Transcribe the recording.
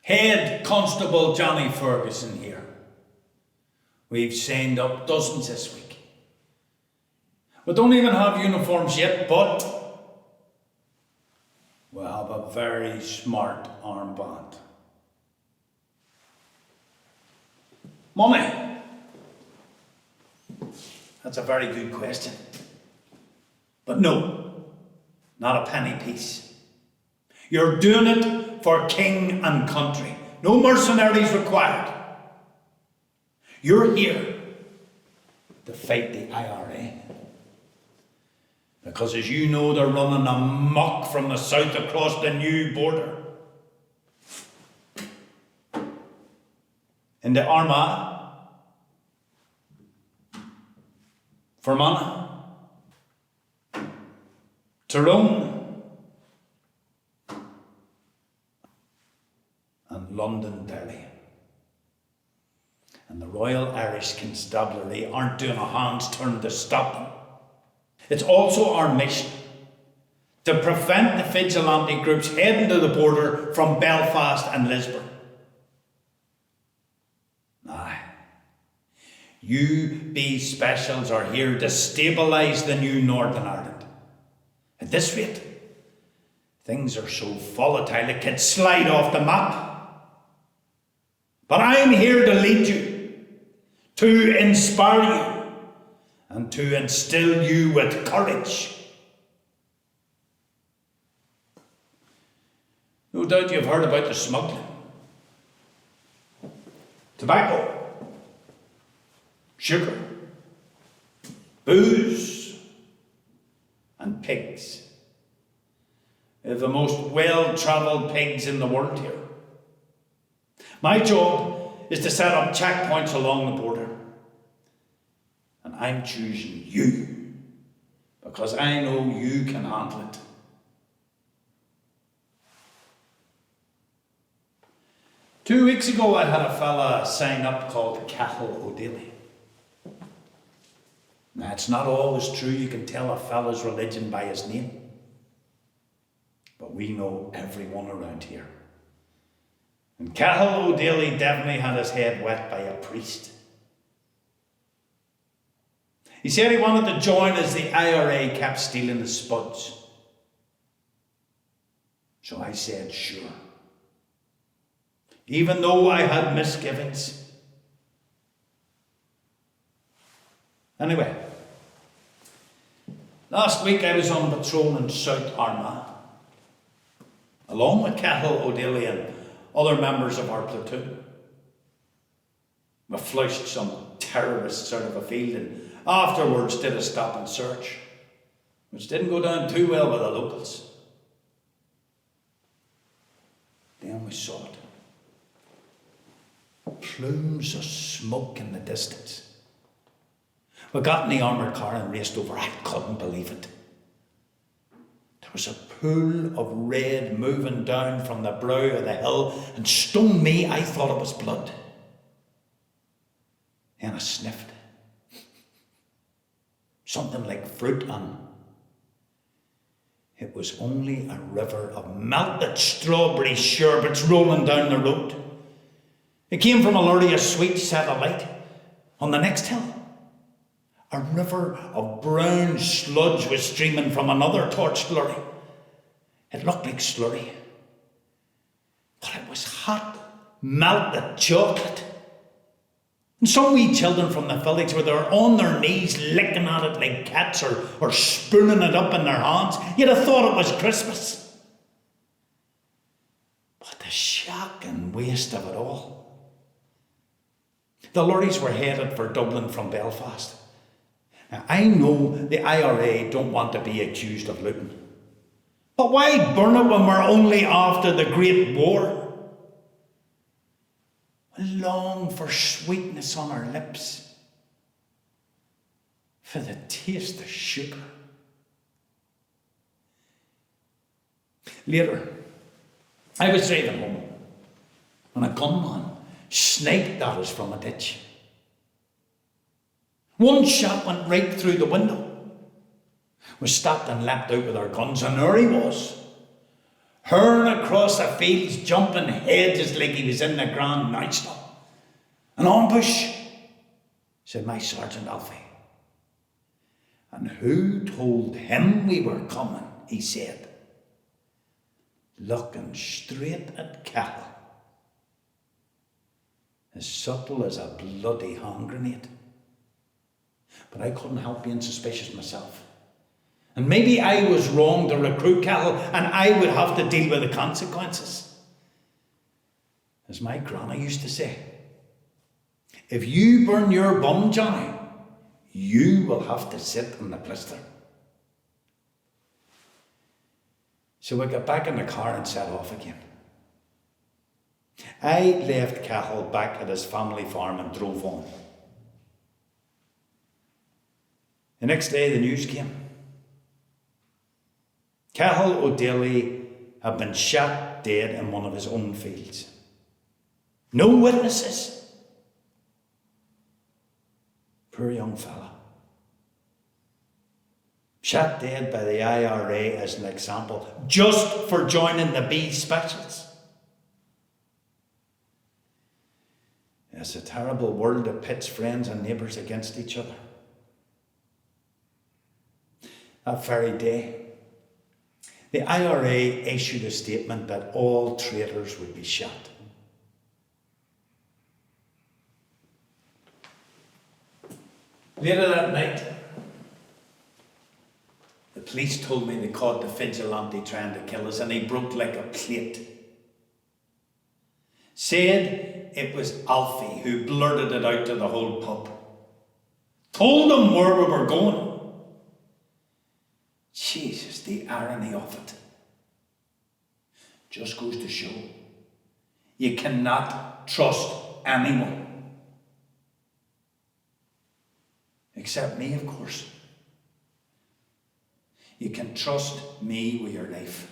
Head Constable Johnny Ferguson here. We've signed up dozens this week. We don't even have uniforms yet, but we have a very smart armband. Money? That's a very good question. But no, not a penny piece. You're doing it for king and country. No mercenaries required. You're here to fight the IRA. Because as you know, they're running amok from the south across the new border. Into Armagh, Fermanagh, Tyrone, and Londonderry. And the Royal Irish Constabulary aren't doing a hand's turn to stop them. It's also our mission to prevent the vigilante groups heading to the border from Belfast and Lisburn. Aye. UB Specials are here to stabilise the new Northern Ireland. At this rate, things are so volatile it could slide off the map. But I'm here to lead you, to inspire you, and to instill you with courage. No doubt you've heard about the smuggling. Tobacco, sugar, booze, and pigs. They're the most well-travelled pigs in the world here. My job is to set up checkpoints along the border. And I'm choosing you because I know you can handle it. Two weeks ago I had a fella sign up called Cathal O'Daly. Now it's not always true you can tell a fella's religion by his name. But we know everyone around here. And Cathal O'Daly definitely had his head wet by a priest. He said he wanted to join as the IRA kept stealing the spuds. So I said, sure. Even though I had misgivings. Anyway, last week I was on patrol in South Armagh, along with Cathal O'Daly and other members of our platoon. We flushed some terrorists out of a field and afterwards did a stop and search, which didn't go down too well with the locals. Then we saw it. Plumes of smoke in the distance. We got in the armoured car and raced over. I couldn't believe it. There was a pool of red moving down from the brow of the hill, and stone me, I thought it was blood. Then I sniffed. Something like fruit, and it was only a river of melted strawberry sherbets rolling down the road. It came from a lorry of sweet set alight on the next hill. A river of brown sludge was streaming from another torched lorry. It looked like slurry, but it was hot, melted chocolate. And some wee children from the village were there on their knees licking at it like cats or spooning it up in their hands. You'd have thought it was Christmas. But the shock and waste of it all. The lorries were headed for Dublin from Belfast. Now, I know the IRA don't want to be accused of looting. But why burn it when we're only after the Great War? We long for sweetness on our lips, for the taste of sugar. Later, I was driving home when a gunman sniped at us from a ditch. One shot went right through the window. We stopped and leapt out with our guns, and there he was, hurling across the fields, jumping hedges like he was in the Grand National. An ambush, said my Sergeant Alfie. And who told him we were coming, he said, looking straight at Cahill, as subtle as a bloody hand grenade. But I couldn't help being suspicious myself. And maybe I was wrong to recruit Cahill, and I would have to deal with the consequences. As my granny used to say, if you burn your bum, Johnny, you will have to sit in the blister. So we got back in the car and set off again. I left Cahill back at his family farm and drove on. The next day the news came. Cahill O'Daly had been shot dead in one of his own fields. No witnesses. Poor young fella. Shot dead by the IRA as an example, just for joining the B Specials. It's a terrible world that pits friends and neighbours against each other. That very day, the IRA issued a statement that all traitors would be shot. Later that night, the police told me they caught the vigilante trying to kill us, and he broke like a plate. Said it was Alfie who blurted it out to the whole pub. Told them where we were going. Jesus, the irony of it. Just goes to show you cannot trust anyone. Except me, of course. You can trust me with your life.